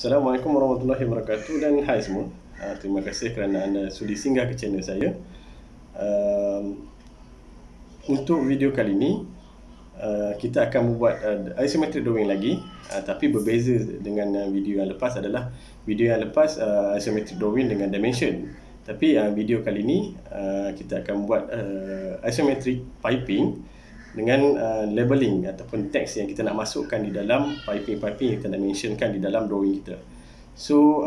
Assalamualaikum warahmatullahi wabarakatuh dan hai semua. Terima kasih kerana anda sudi singgah ke channel saya. Untuk video kali ini, kita akan membuat isometric drawing lagi, tapi berbeza dengan video yang lepas. Adalah video yang lepas isometric drawing dengan dimension, tapi video kali ini kita akan buat isometric piping dengan labeling ataupun teks yang kita nak masukkan di dalam piping-piping yang kita nak mentionkan di dalam drawing kita. So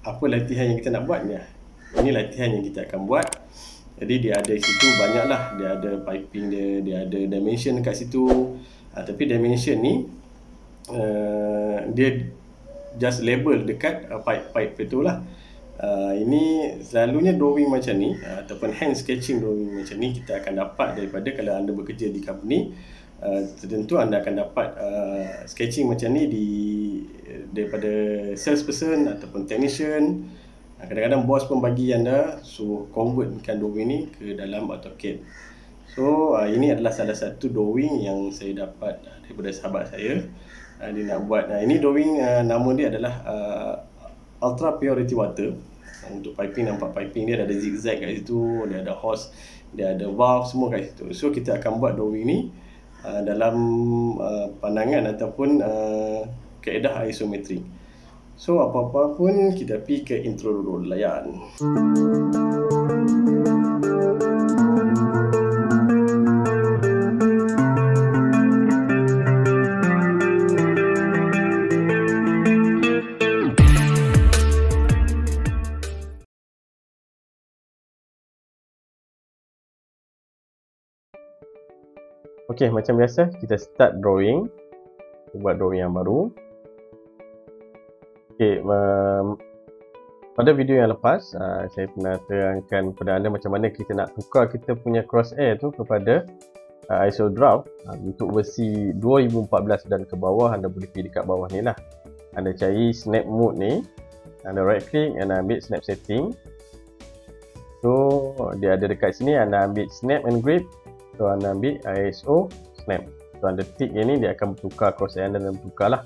apa latihan yang kita nak buat ni? Ini latihan yang kita akan buat. Jadi dia ada di situ banyaklah, dia ada piping dia ada dimension kat situ. Tapi dimension ni dia just label dekat pipe itu lah. Ini selalunya drawing macam ni ataupun hand sketching drawing macam ni kita akan dapat daripada kalau anda bekerja di company, tertentu anda akan dapat sketching macam ni daripada salesperson ataupun technician. Kadang-kadang bos pun bagi anda suruh convertkan drawing ni ke dalam AutoCAD. So ini adalah salah satu drawing yang saya dapat daripada sahabat saya. Dia nak buat ini drawing, nama dia adalah Ultra Purity Water. Untuk piping, nampak piping dia ada zigzag kat situ, dia ada hose, dia ada valve, semua kat situ. So kita akan buat drawing ni dalam pandangan ataupun kaedah isometrik. So apa-apa pun kita pergi ke intro dulu, layan. Okey, macam biasa kita start drawing. Kita buat drawing yang baru. Okey, pada video yang lepas saya pernah terangkan kepada anda macam mana kita nak tukar kita punya crosshair tu kepada ISO draft. Untuk versi 2014 dan ke bawah, anda boleh pergi dekat bawah ni lah. Anda cari snap mode ni, anda right click, anda ambil snap setting. So dia ada dekat sini, anda ambil snap and grip. So anda ambil ISO snap. So anda tick yang ni, dia akan bertukar crosshair anda dan bertukar lah.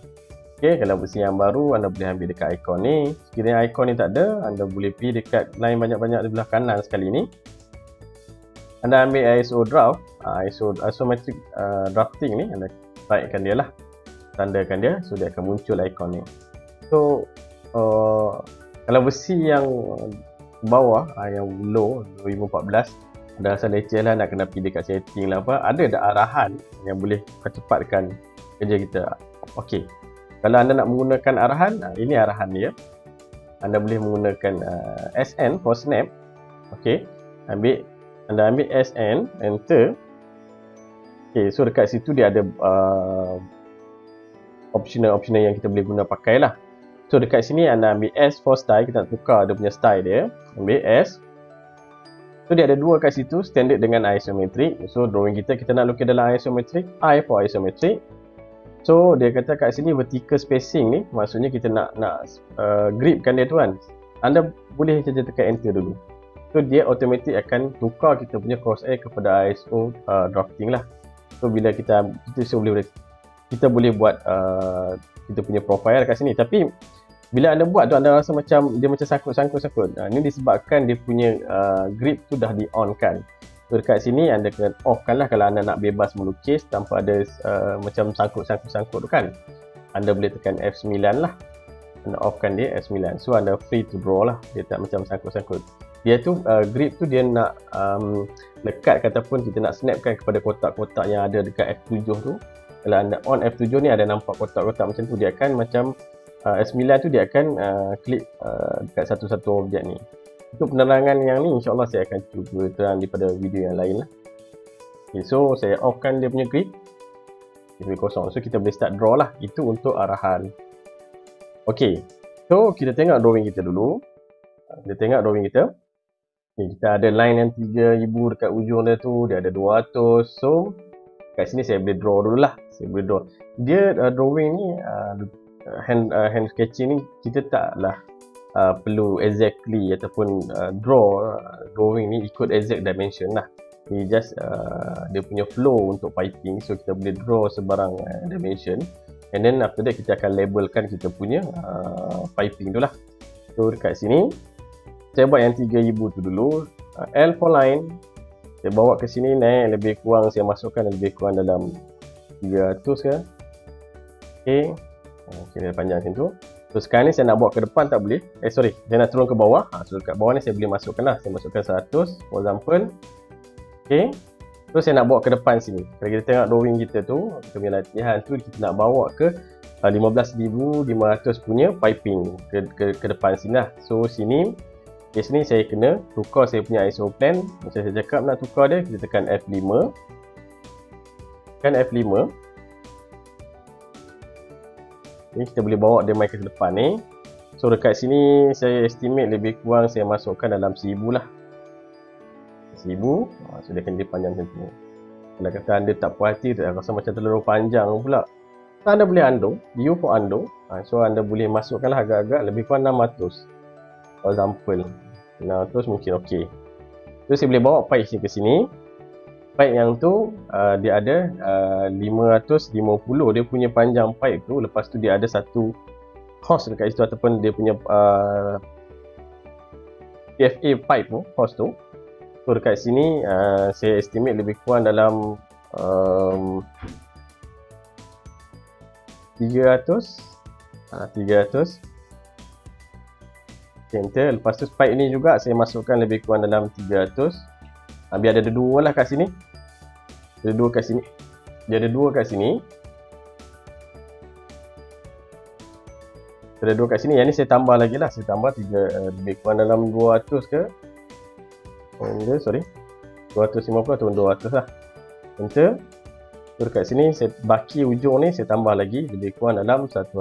Okay, kalau versi yang baru anda boleh ambil dekat ikon ni. Sekiranya ikon ni tak ada, anda boleh pergi dekat line banyak-banyak di belah kanan sekali ni. Anda ambil ISO draft, isometric drafting ni, anda rightkan dia lah, tandakan dia, so dia akan muncul ikon ni. So kalau versi yang bawah, yang low 2014, anda rasa leceh lah nak kena pergi dekat setting lah apa, ada arahan yang boleh percepatkan kerja kita. Okey, kalau anda nak menggunakan arahan, ini arahan dia. Anda boleh menggunakan SN for snap. Okey, anda ambil SN, enter. Okey, so dekat situ dia ada optional yang kita boleh guna pakai lah. So dekat sini anda ambil S for style, kita nak tukar dia punya style dia. Ambil S. So dia ada dua kat situ, standard dengan isometric. So drawing kita nak lukis dalam isometric, I for isometric. So dia kata kat sini vertical spacing ni, maksudnya kita nak gripkan dia tu kan. Anda boleh saja tekan enter dulu. So dia automatic akan tukar kita punya crosshair kepada ISO drafting lah. So bila kita boleh buat kita punya profile kat sini. Tapi bila anda buat tu, anda rasa macam dia macam sangkut. Ini disebabkan dia punya grip tu dah di on kan. So dekat sini anda kena off kan lah kalau anda nak bebas melukis tanpa ada macam sangkut tu kan. Anda boleh tekan F9 lah, anda off kan dia F9. So anda free to draw lah, dia tak macam sangkut. Dia tu grip tu dia nak lekat ataupun kita nak snapkan kepada kotak-kotak yang ada dekat F7 tu. Kalau anda on F7 ni, ada nampak kotak-kotak macam tu, dia akan macam S9 tu dia akan klik dekat satu-satu objek ni. Untuk penerangan yang ni insyaAllah saya akan cuba terang daripada video yang lain lah. Okay, so saya off kan dia punya grip, dia boleh kosong. So kita boleh start draw lah. Itu untuk arahan. Ok, so kita tengok drawing kita dulu. Kita tengok drawing kita. Okay, kita ada line yang 3000 dekat ujung dia tu, dia ada 200. So kat sini saya boleh draw dulu lah. Saya boleh draw. Dia drawing ni hand sketching ni, kita taklah perlu exactly ataupun drawing ni ikut exact dimension lah. Ni just dia punya flow untuk piping. So kita boleh draw sebarang dimension. And then after that kita akan labelkan kita punya piping tu lah. So dekat sini saya buat yang 3000 tu dulu. L for line saya bawa ke sini, naik lebih kurang, saya masukkan lebih kurang dalam 300 ke. Okay, kira panjang macam tu. So sekarang ni saya nak bawa ke depan tak boleh. Sorry, saya nak turun ke bawah. So dekat bawah ni saya boleh masukkan lah. Saya masukkan 100 for example. Okay, so saya nak bawa ke depan sini. Kalau kita tengok drawing kita tu, kita punya latihan tu, kita nak bawa ke 15,500 punya piping ke depan sini lah. So sini, kes ni saya kena tukar saya punya ISO plan. Macam saya cakap nak tukar dia, kita tekan F5. Tekan F5. Ni kita boleh bawa dia main ke depan ni. So dekat sini saya estimate lebih kurang saya masukkan dalam 1000 lah. 1000. So dia kena panjang macam tu. Kalau kata anda tak puas hati, tak rasa macam terlalu panjang pula, so anda boleh undo. U for undo. So anda boleh masukkanlah agak-agak lebih kurang 600. For example 600 mungkin okey. So saya boleh bawa pipe ni ke sini. Pipe yang tu dia ada 550 dia punya panjang pipe tu. Lepas tu dia ada satu hose dekat situ, ataupun dia punya PFA pipe tu, hose tu. So dekat sini saya estimate lebih kurang dalam 300. Enter. Lepas tu pipe ni juga saya masukkan lebih kurang dalam 300. Biar ada dua lah kat sini. Ada dua kat sini. Dia ada dua kat sini. Ada dua kat sini. Yang ni saya tambah lagi lah. Saya tambah lebih kurang dalam 200 ke. Sorry. 250 ataupun 200 lah. Enter. So dekat sini saya baki ujung ni saya tambah lagi lebih kurang dalam 100.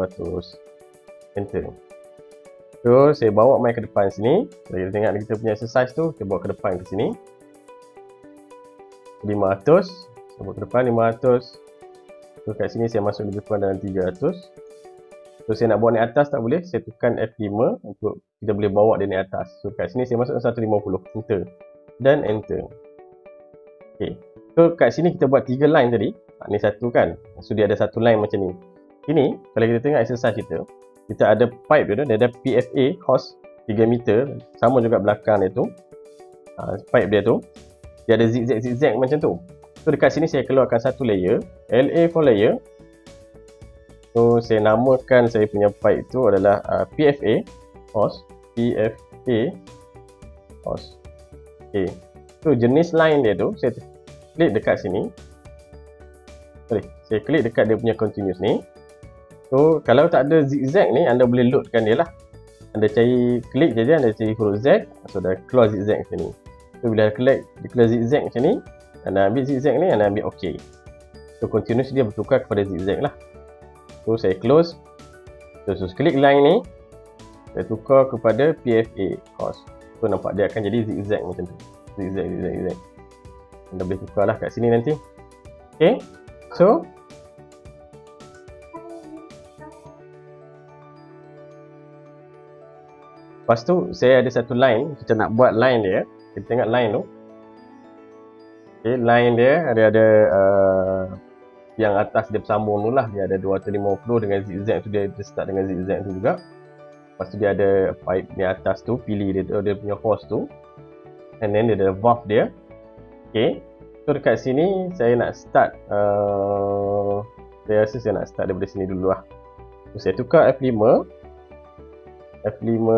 Enter. So saya bawa main ke depan sini. Kalau kita tengok kita punya exercise tu, kita bawa ke depan ke sini 500. Saya bawa ke depan 500. So kat sini saya masuk lebih kurang dalam 300. So saya nak bawa naik atas tak boleh, saya tekan F5 untuk kita boleh bawa dia naik atas. So kat sini saya masuk 150. Enter. Dan enter. Okay. So kat sini kita buat 3 line tadi. Ni satu kan. So dia ada satu line macam ni. Ini kalau kita tengok exercise kita ada pipe dia ada PFA hose 3 meter, sama juga belakang dia tu. Pipe dia tu dia ada zigzag macam tu. So dekat sini saya keluarkan satu layer, LA for layer. So saya namakan saya punya pipe tu adalah PFA hose, PFA hose. Okay. So jenis line dia tu saya klik dekat sini. Saya klik dekat dia punya continuous ni. So kalau tak ada zigzag ni, anda boleh loadkan dia lah. Anda cari klik je, anda cari huruf Z. So dah keluar zigzag macam ni. So bila keluar zigzag macam ni, anda ambil zigzag ni, anda ambil OK. So continuous dia bertukar kepada zigzag lah. So saya close. So klik line ni, saya tukar kepada PFA hose. So nampak dia akan jadi zigzag macam tu. Zigzag. Anda boleh tukar lah kat sini nanti. Okay. So lepas tu saya ada satu line, kita nak buat line dia. Kita tengok line tu. Okay, line dia ada yang atas dia bersambung tu lah. Dia ada 250 dengan zigzag tu, dia start dengan zigzag tu juga. Lepas tu dia ada pipe ni atas tu, pilih dia punya hose tu. And then dia ada valve dia. Okay. So dekat sini saya nak start saya rasa saya nak start daripada sini dulu lah. So saya tukar F5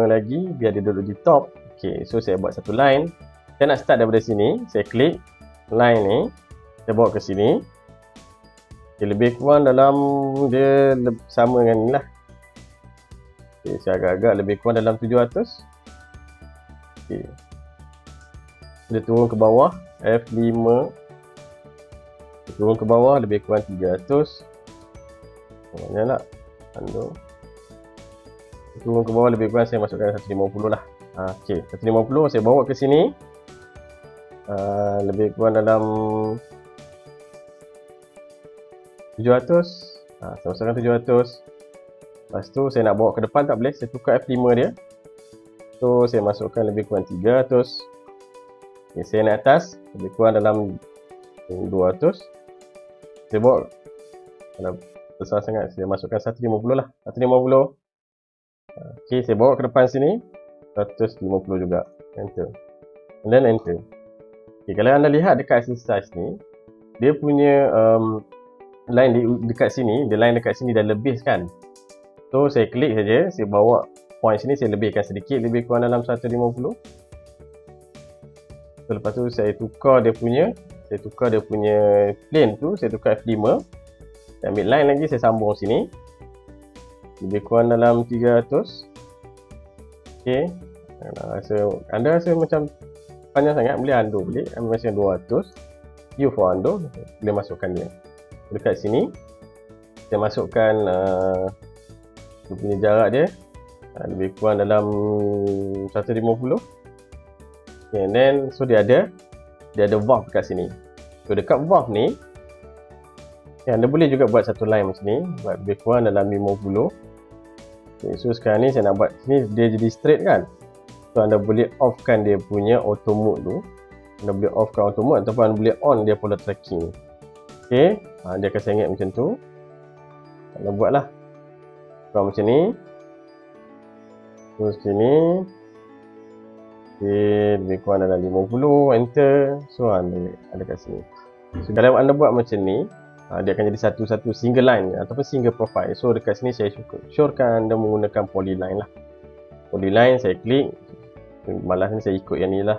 lagi biar dia duduk di top. Okay, so saya buat satu line. Saya nak start daripada sini. Saya klik line ni, saya bawa ke sini. Okay, lebih kurang dalam dia sama dengan ni lah. Okay, saya agak-agak lebih kurang dalam 700. Okay. Dia turun ke bawah F5. Dia turun ke bawah lebih kurang 300. Banyak lah. Turun ke bawah lebih kurang saya masukkan 150 lah. Ok, 150 saya bawa ke sini. Lebih kurang dalam 700. Saya masukkan 700. Lepas tu saya nak bawa ke depan tak boleh, saya tukar F5 dia. So saya masukkan lebih kurang 300. Okay, saya naik atas lebih kurang dalam 200. Saya bawa besar sangat. Saya masukkan 150 lah. 150. Okey, saya bawa ke depan sini. 150 juga. Enter. And then enter. Okay, kalau anda lihat dekat exercise ni, dia punya line dekat sini, dia line dekat sini dah lebih kan. So saya klik saja, saya bawa point sini, saya lebihkan sedikit, lebih kurang dalam 150. So, lepas tu saya tukar dia punya plane tu, saya tukar F5. Saya ambil line lagi, saya sambung sini. Lebih kurang dalam 300. Okey. Anda rasa macam panjang sangat, boleh undo balik, ambil macam 200. U for undo, boleh masukkan dia. Dekat sini saya masukkan dia punya jarak dia lebih kurang dalam 150. Okay, and then so dia ada valve dekat sini. So dekat valve ni anda boleh juga buat satu line macam ni, buat lebih kurang dalam 50. Okay, so sekarang ni saya nak buat sini dia jadi straight kan. So anda boleh offkan dia punya auto mode tu. Anda boleh offkan auto mode ataupun anda boleh on dia polar tracking. Okey, dia akan sengit macam tu. Anda buatlah. Kalau macam ni. Terus sini. Okey, lebih kurang dalam 50, enter. So anda ada kat sini. So kalau anda buat macam ni, dia akan jadi satu-satu single line ataupun single profile. So dekat sini saya syorkan anda menggunakan polyline lah. Polyline saya klik. Malas ni saya ikut yang ni lah.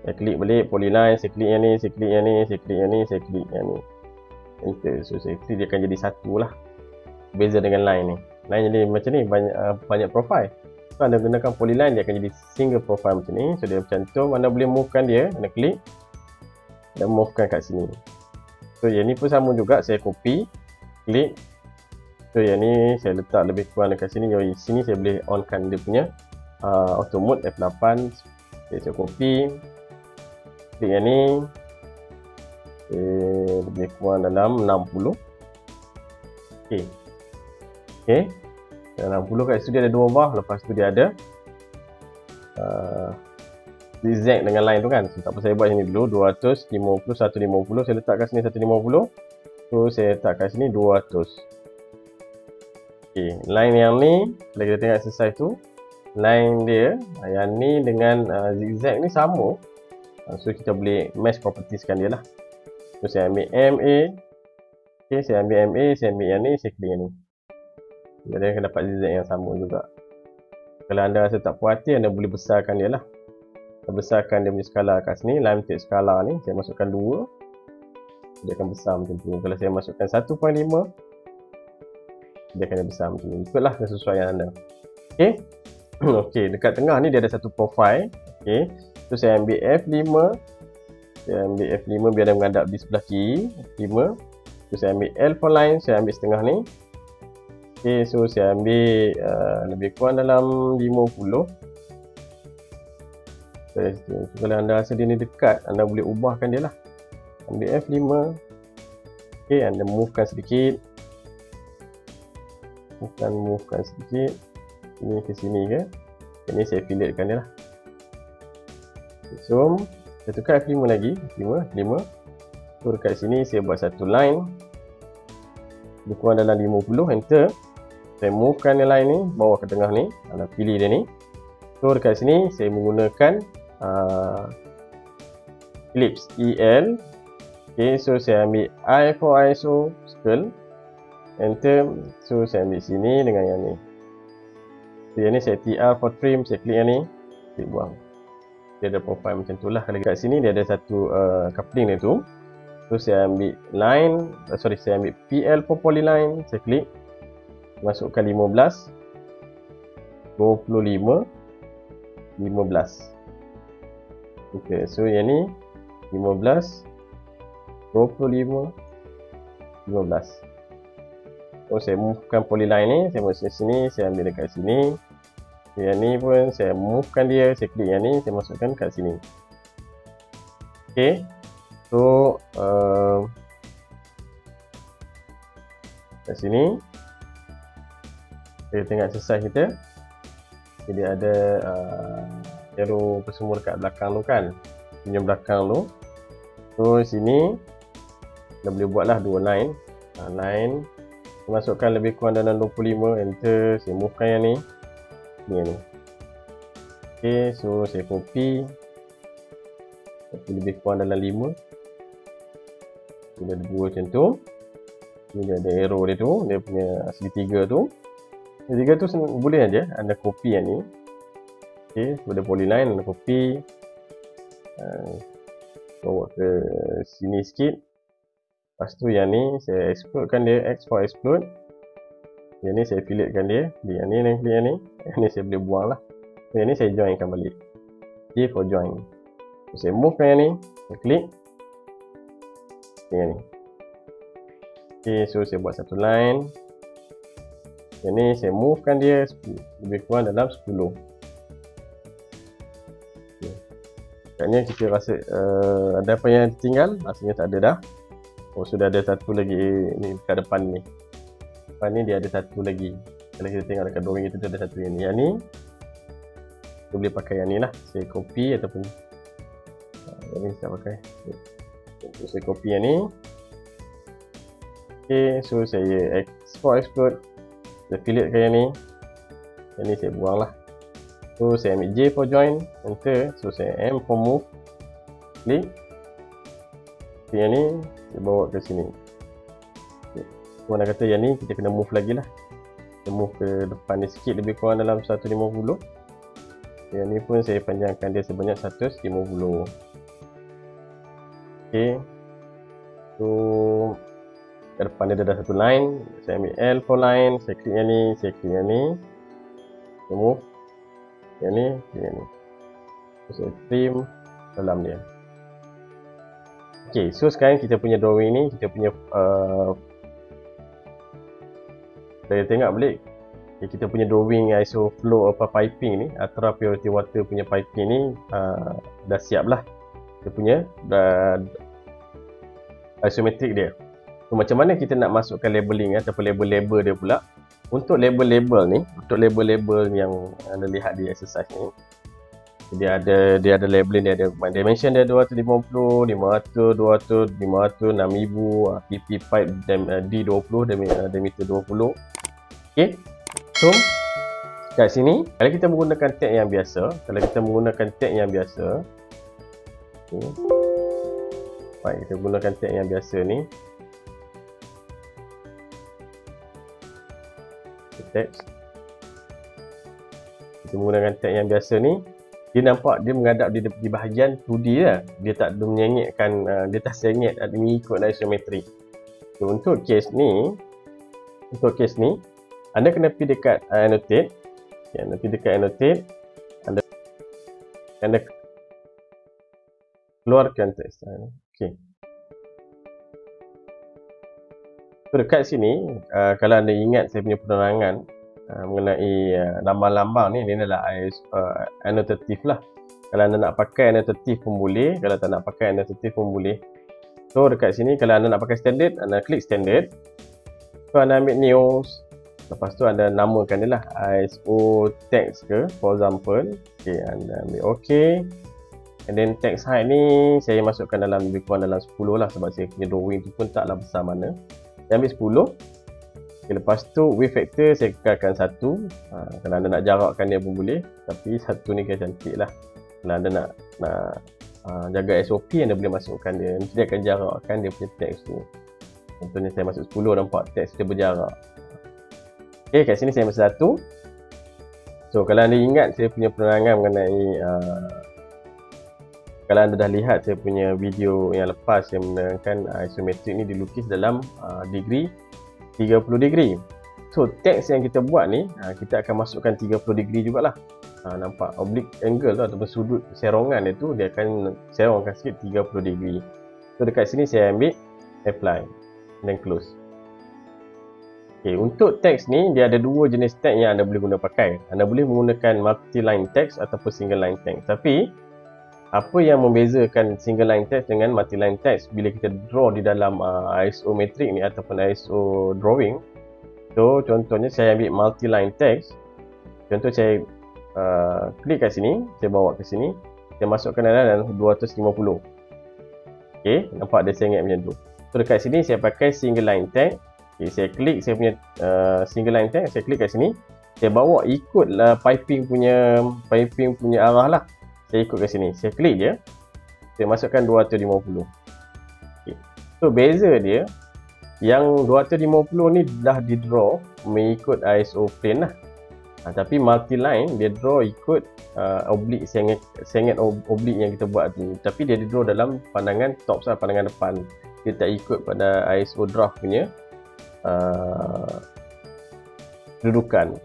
Saya klik balik polyline, saya klik yang ni, saya klik yang ni, saya klik yang ni, saya klik yang ni. Enter. So saya klik dia akan jadi satu lah. Beza dengan line ni. Line jadi macam ni, banyak profile. So anda gunakan polyline, dia akan jadi single profile macam ni. So dia cantum, anda boleh movekan dia, anda klik dan movekan kat sini. So yang ni pun sama juga, saya copy, klik. So yang ni saya letak lebih kurang dekat sini. Di sini saya boleh onkan dia punya auto mode F8. Okay, saya copy, klik yang ni. Lebih kurang dalam 60. Okey. Okey. 60 kat situ dia ada dua bar, lepas tu dia ada zigzag dengan line tu kan. So, tak apa, saya buat sini dulu 250, 150. Saya letak kat sini 150. So saya letak kat sini 200. Okey, line yang ni kalau kita tengok exercise tu, line dia yang ni dengan zigzag ni sama. So kita boleh mesh propertieskan dia lah. So saya ambil MA. Okey, saya ambil MA, saya ambil yang ni, saya klik yang ni. Jadi akan dapat zigzag yang sama juga. Kalau anda rasa tak puas hati, anda boleh besarkan dia lah. Saya besarkan dia punya skala kat sini, limited skala ni, saya masukkan 2. Dia akan besar macam tu. Kalau saya masukkan 1.5, dia akan besar macam ni. Ikutlah kesesuaian anda. Okey. Okey, dekat tengah ni dia ada satu profile. Okey. So saya ambil F5. Saya ambil F5 biar dia menghadap di sebelah kiri. F5. So saya ambil L for line, saya ambil setengah ni. Okey, so saya ambil lebih kurang dalam 50. So, kalau anda rasa dia ni dekat, anda boleh ubahkan dia lah. Ambil F5. Okey, anda movekan sedikit. Movekan sedikit. Ini ke sini ke. Ini saya filletkan dia lah. So saya tukar F5 lagi. F5. So dekat sini saya buat satu line. Lebih kurang dalam 50. Enter. Saya movekan yang line ni, bawa ke tengah ni. Anda pilih dia ni. So dekat sini saya menggunakan ellipse EL. Okay, so saya ambil I for ISO scale. Enter. So saya ambil sini dengan yang ni. So yang ni saya TR for trim. Saya klik yang ni, klik buang. Dia ada profile macam tu lah. Kalau kat sini dia ada satu coupling dia tu. So saya ambil line, saya ambil PL for polyline. Saya klik, masukkan 15, 25, 15. Ok, so yang ni 15, 25, 15. So saya movekan polyline ni, saya masuk sini, saya ambil dekat sini. Yang ni pun saya movekan dia, saya klik yang ni, saya masukkan kat sini. Ok, so kat sini kita tengok exercise kita. Jadi ada arrow semua dekat belakang tu kan, pinjam belakang tu. So sini kita boleh buatlah dua line. Line Saya masukkan lebih kurang dalam 25, enter. Saya movekan yang ni. Ni yang ni. Okay, so saya copy. Lebih kurang dalam 5. Dia ada 2 macam tu. Ni dia ada arrow dia tu, dia punya segitiga tu. Segitiga tu boleh aja anda copy yang ni. Okey, pada polyline anda copy. Bawa ke sini sikit. Lepas tu yang ni saya explode-kan dia, export explode. Yang ni saya affiliate-kan dia. Yang ni klik yang ni. Yang ni saya boleh buang lah. Yang ni saya join-kan balik. J for join. So, saya move kan yang ni. Saya klik. Yang ni. Okay, so saya buat satu line. Yang ni saya move kan dia lebih kurang dalam 10. Okay. Katanya kita rasa ada apa yang tertinggal? Rasanya tak ada dah. Oh, sudah ada satu lagi ni dekat depan ni. Depan ni dia ada satu lagi. Kalau kita tengok dekat drawing kita ada satu yang ni. Yang ni kita boleh pakai yang ni lah. Saya copy ataupun yang ni saya pakai. So, saya copy yang ni. Okay, so saya export explode. Saya affiliate kan yang ni. Yang ni saya buang lah. So saya ambil J for join, enter. So saya M for move, klik. Okay, yang ni saya bawa ke sini. Okay. Mana kata yang ni kita kena move lagi lah. Kita move ke depan ni sikit, lebih kurang dalam 150. Yang ni pun saya panjangkan dia sebanyak 150. Okay. So ke depan dia ada satu line. Saya ambil L for line. Saya klik yang ni. Saya klik yang ni. Saya move. Yang ni. Klik yang ni. Saya trim dalam dia. Ok. So sekarang kita punya drawing ni. Kita punya saya tengok balik. Okay, kita punya drawing ISO flow piping ni. Ultra purity water punya piping ni. Dah siap lah. Dia punya isometric dia. So, macam mana kita nak masukkan labeling ataupun label-label dia pula. Untuk label-label ni, untuk label-label yang anda lihat di exercise ni, dia ada labeling, dia ada dimension dia 250, 500, 200, 500, 6000, PP pipe D20, diameter 20. Okey. So kat sini kalau kita menggunakan tag yang biasa, okay. Baik, kita gunakan tag yang biasa ni. Text. Kita menggunakan tag yang biasa ni, dia nampak dia menghadap di bahagian 2D lah. Dia tak menyengitkan, dia tak sengit mengikut isometrik. So, untuk case ni anda kena pergi dekat annotate. Okay, anda pergi dekat annotate, anda keluarkan teks. Okay. So, dekat sini, kalau anda ingat saya punya penerangan mengenai lambang-lambang ni, ini adalah annotative lah. Kalau anda nak pakai annotative pun boleh, kalau tak nak pakai annotative pun boleh. So dekat sini, kalau anda nak pakai standard, anda klik standard. So anda ambil news, lepas tu anda namakan dia lah ISO text ke, for example. Okay, anda ambil OK. And then text height ni saya masukkan dalam lebih kurang dalam 10 lah, sebab saya punya drawing tu pun taklah besar mana. Saya ambil 10. Okay, lepas tu width factor saya kekalkan 1. Kalau anda nak jarakkan dia pun boleh, tapi 1 ni kan cantik lah. Kalau anda nak jaga SOP, anda boleh masukkan dia. Nanti dia akan jarakkan dia punya teks tu. Contohnya saya masuk 10, nampak teks dia berjarak. Okay, kat sini saya masuk 1. So kalau anda ingat saya punya penerangan mengenai kalau anda dah lihat saya punya video yang lepas yang menerangkan isometrik ni dilukis dalam degree 30 degree. So teks yang kita buat ni, kita akan masukkan 30 degree jugalah. Nampak oblique angle tu ataupun sudut serongan dia tu, dia akan serongkan sikit 30 degree. So dekat sini saya ambil apply dan close. Okay, untuk teks ni dia ada dua jenis teks yang anda boleh guna pakai. Anda boleh menggunakan multi line text ataupun single line text. Tapi apa yang membezakan single line text dengan multi line text bila kita draw di dalam isometrik ni ataupun ISO drawing. So contohnya saya ambil multi line text. Contoh saya klik kat sini, saya bawa ke sini, saya masukkan dalam 250. Okey, nampak dia sengit macam tu. So dekat sini saya pakai single line text. Okay, saya klik saya punya single line tag, saya klik kat sini. Saya bawa ikutlah piping punya arah lah. Saya ikut kat sini. Saya klik je. Saya masukkan 250. Okay. So beza dia yang 250 ni dah di draw mengikut ISO plane lah. Tapi multi line dia draw ikut oblique sengit oblique yang kita buat tu. Tapi dia di draw dalam pandangan top lah, pandangan depan. Dia tak ikut pada ISO draft punya kedudukan.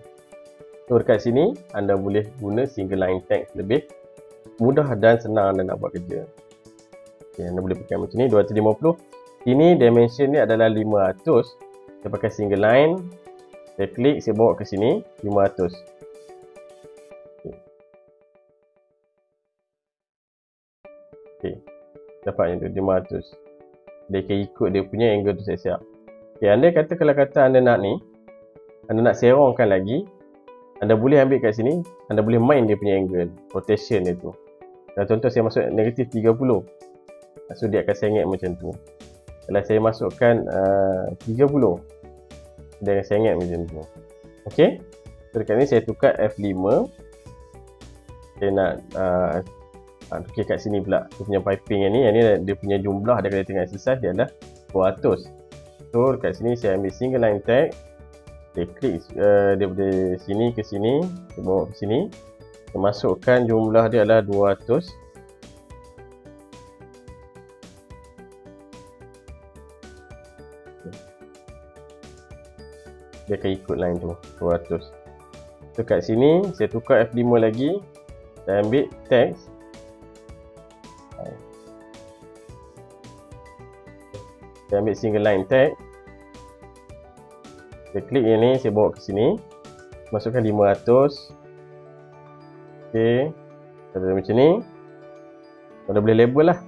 So dekat sini anda boleh guna single line tag lebih mudah dan senang anda nak buat kerja. Okay, anda boleh pakai macam ni 250. Ini dimension ni adalah 500. Saya pakai single line. Saya klik, saya bawa ke sini 500. Okay. Dapat yang tu 500. Dia akan ikut dia punya angle tu siap-siap. Okay, anda kata kalau kata anda nak ni, anda nak serongkan lagi, anda boleh ambil kat sini, anda boleh main dia punya angle, rotation dia tu. Contoh saya masuk negatif 30. So dia akan sengit macam tu. Kalau saya masukkan 30, dia akan sengit macam tu. Ok. So dekat ni saya tukar F5. Saya nak tukar kat sini pula. Dia punya piping yang ni dia punya jumlah dia kena tengok exercise dia adalah 200. So dekat sini saya ambil single line tag. Saya klik daripada sini ke sini. Saya bawa ke sini. Saya masukkan jumlah dia adalah 200. Dia akan ikut line tu 200. So kat sini saya tukar F5 lagi. Saya ambil text. Saya ambil single line tag. Saya klik yang ni, saya bawa ke sini. Masukkan 500. Ok. Ada macam ni. Anda boleh label lah.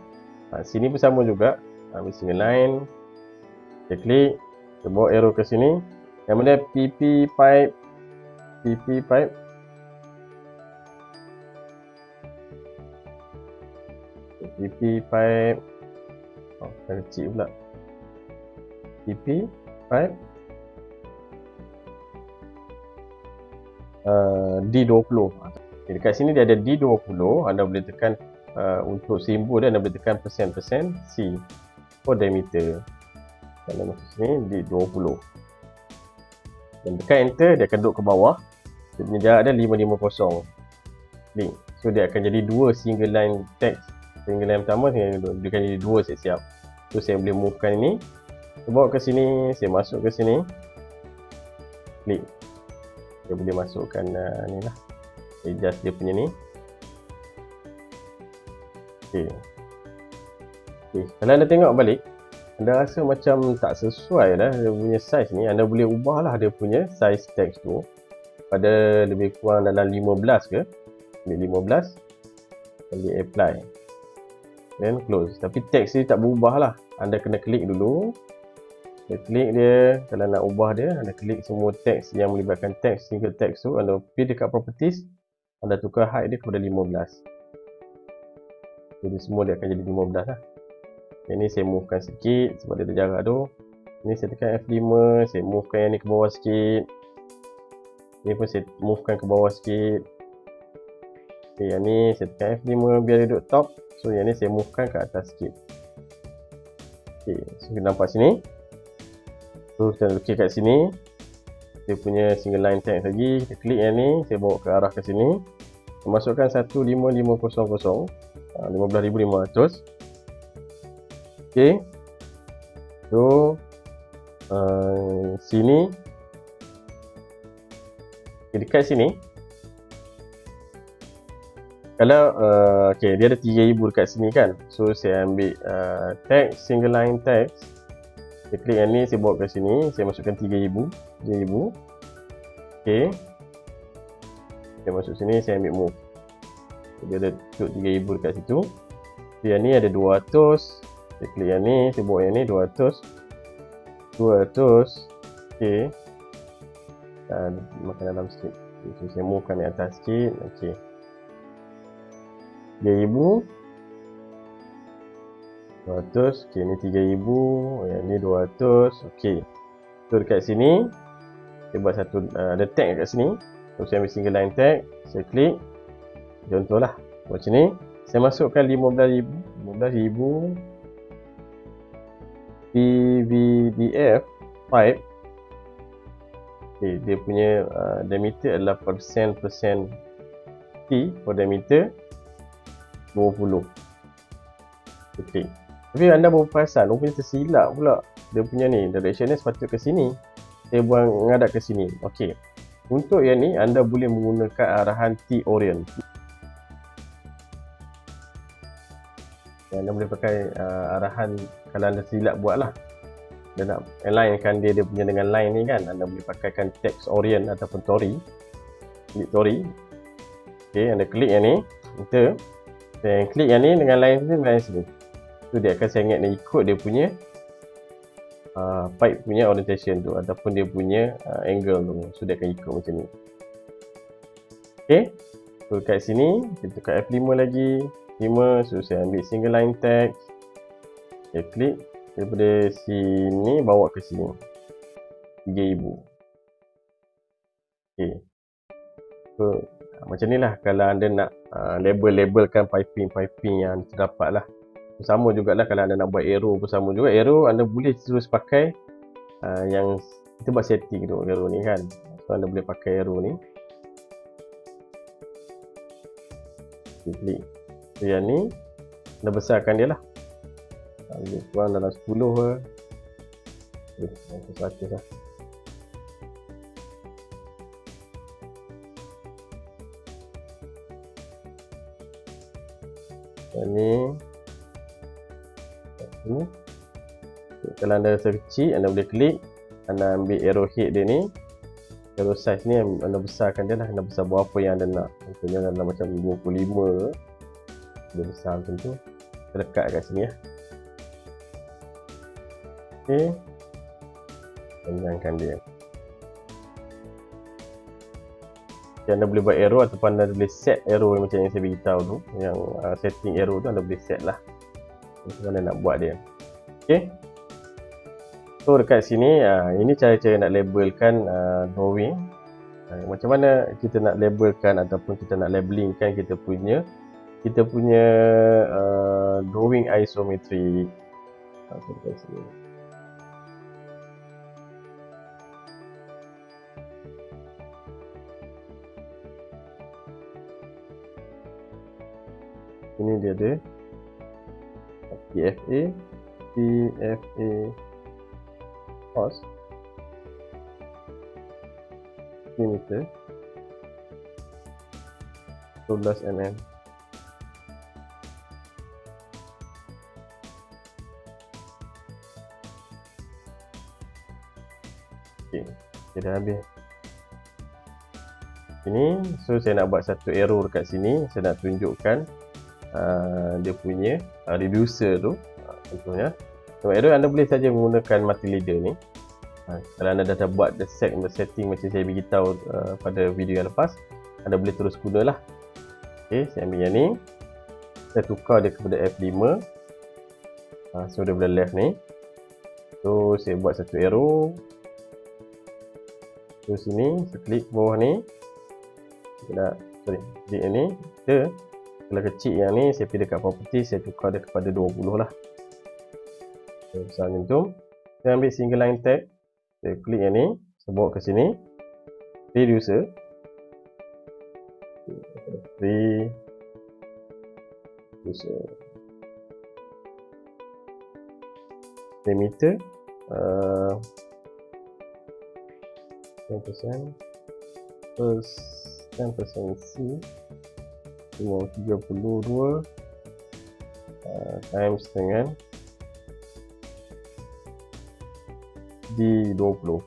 Sini pun sama juga. Ambil single line. Saya klik. Saya bawa arrow ke sini. Yang mana PP pipe. PP pipe. PP pipe. Oh, kecil pula. PP pipe. D20. Dekat sini dia ada D20. Anda boleh tekan untuk simbol dia, anda boleh tekan persen C for diameter. Anda masuk sini D20. Dan tekan enter, dia akan duduk ke bawah. Dia punya jarak dia 550 link. So dia akan jadi dua single line text. Single line pertama, dia akan jadi dua siap-siap. So saya boleh movekan ini. Saya bawa ke sini, saya masuk ke sini. Klik. Saya boleh masukkan ni lah. Adjust dia punya ni. Okay. Kalau anda tengok balik, anda rasa macam tak sesuai dah dia punya size ni, anda boleh ubah lah dia punya size text tu pada lebih kurang dalam 15 ke. Ambil 15. Ambil apply. Then close. Tapi text ni tak berubah lah. Anda kena klik dulu. Anda klik dia. Kalau nak ubah dia, anda klik semua teks yang melibatkan teks, single text tu. Anda pilih dekat properties. Anda tukar height dia kepada 15. Jadi semua dia akan jadi 15 lah. Yang ni saya movekan sikit sebab dia terjarak tu. Ni saya tekan F5. Saya movekan yang ni ke bawah sikit. Ni pun saya movekan ke bawah sikit. Okay, yang ni saya tekan F5 biar dia duduk top. So yang ni saya movekan ke atas sikit. Okay, so kita nampak sini. So kita lukis kat sini. Dia punya single line tag lagi. Kita klik yang ni. Saya bawa ke arah ke sini. Saya masukkan 15500. 15,500. Okay. So sini. Okay, dekat sini. Kalau okay, dia ada 3000 dekat sini kan. So saya ambil tag, single line text. Saya klik yang ni, saya bawa ke sini. Saya masukkan 3000. Okay. Saya masuk sini, saya ambil move. Dia ada 3000 dekat situ. Yang ni ada 200. Saya klik yang ni, saya bawa yang ni 200. Okay. Dan makan dalam sikit. Okay, saya movekan di atas sikit. Okay. 3000. 200. Okay, ni 3000. Yang ni 200. Okay. So So dekat sini saya buat satu ada tag kat sini. So saya ambil single line tag, saya klik. Contohlah macam ni, saya masukkan 15,000 PVDF pipe. Okay, dia punya diameter adalah persen T per diameter 20. Okay. Tapi anda baru perasan, rupanya tersilap pula. Dia punya ni, direction ni sepatutnya ke sini. Saya buang menghadap ke sini. Okey. Untuk yang ni, anda boleh menggunakan arahan T-orient. Anda boleh pakai arahan kalau anda silap buat lah. Anda nak alignkan dia punya dengan line ni kan. Anda boleh pakaikan text orient ataupun Tori. Klik Tori. Okey, anda klik yang ni. Enter. Dan klik yang ni dengan line sini. So dia akan sangat nak ikut dia punya pipe punya orientation tu ataupun dia punya angle tu. So dia akan ikut macam ni. Okay. So kat sini kita tukar F5 lagi. 5. So saya ambil single line tag. Saya klik daripada sini bawa ke sini 3,000. Okay. So macam ni lah kalau anda nak labelkan piping yang terdapat lah. Sama jugalah kalau anda nak buat arrow pun sama juga. Arrow anda boleh terus pakai yang kita buat setting tu, arrow ni kan. So anda boleh pakai arrow ni. Klik. So yang ni anda besarkan dia lah. Lebih kurang dalam 10 ke. Satu lah. Yang ni ni. Kalau anda rasa kecil, anda boleh klik, anda ambil arrow head dia ni, arrow size ni anda besarkan dia lah. Anda besar berapa yang anda nak. Contohnya dalam macam 25, dia besar macam tu. Lekat kat sini lah. Okay, panjangkan dia. Okay, anda boleh buat arrow ataupun anda boleh set arrow macam yang saya beritahu tu. Yang setting arrow tu anda boleh set lah macam mana nak buat dia. Okay. So dekat sini ini cara-cara nak labelkan drawing. Macam mana kita nak labelkan ataupun kita nak labelingkan kita punya drawing isometri. Dekat sini. Ini dia ada PFA cos meter 12 mm. Okay, kita dah habis. Ini, so saya nak buat satu arrow dekat sini. Saya nak tunjukkan dia punya reducer tu. Contohnya sebab arrow anda boleh saja menggunakan multi-leader ni. Kalau anda dah buat the setting macam saya beritahu pada video yang lepas, anda boleh terus gunalah. Okay, saya ambil yang ni, saya tukar dia kepada F5. So daripada left ni, so saya buat satu arrow. So sini saya klik bawah ni, klik ni. Kalau kecil yang ni, saya pergi dekat property, saya tukar dia kepada 20 lah. Besar macam tu. Saya ambil single line tag, saya klik yang ni, saya bawa ke sini, reducer, diameter 10% plus 10% C 32 times dengan D20.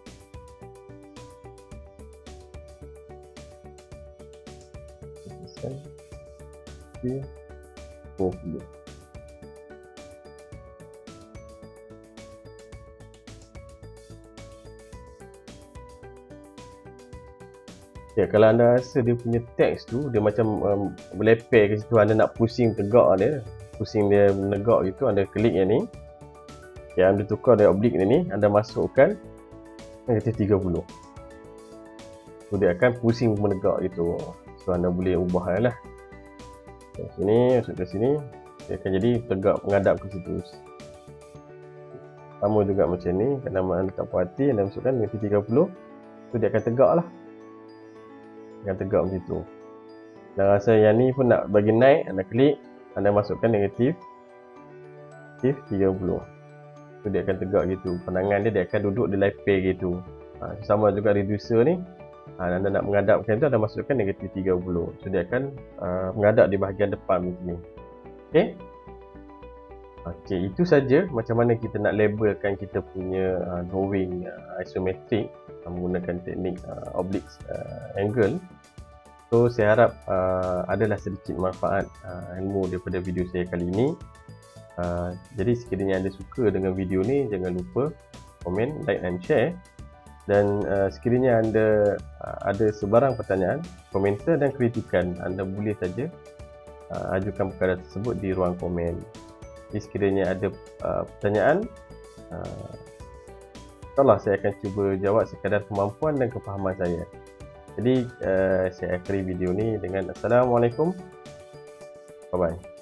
D20. Ya, kalau anda rasa dia punya teks tu dia macam melepeh ke situ, anda nak pusing tegak dia, pusing dia menegak gitu, anda klik yang ni. Ya, anda tukar dari oblik ni, anda masukkan negatif 30. So dia akan pusing menegak gitu. So anda boleh ubah lah. Dari sini masuk ke sini, dia akan jadi tegak menghadap ke situ. Sama juga macam ni, kalau anda tak puas hati, anda masukkan negatif 30. So dia akan tegak lah. Dia akan tegak macam tu. Dan rasa yang ni pun nak bagi naik, anda klik, anda masukkan negatif 30. So dia akan tegak gitu. Pandangan dia akan duduk di lepeh gitu. Sama juga reducer ni, anda nak menghadapkan tu, anda masukkan negatif 30. So dia akan menghadap di bahagian depan macam ni. Okay. Okay, itu saja macam mana kita nak labelkan kita punya drawing isometric menggunakan teknik oblique angle. So saya harap adalah sedikit manfaat ilmu daripada video saya kali ini. Jadi sekiranya anda suka dengan video ni, jangan lupa komen, like dan share. Dan sekiranya anda ada sebarang pertanyaan, komentar dan kritikan, anda boleh saja ajukan perkara tersebut di ruang komen. Jadi sekiranya ada pertanyaan, insyaAllah saya akan cuba jawab sekadar kemampuan dan kefahaman saya. Jadi saya akhiri video ni dengan Assalamualaikum. Bye bye.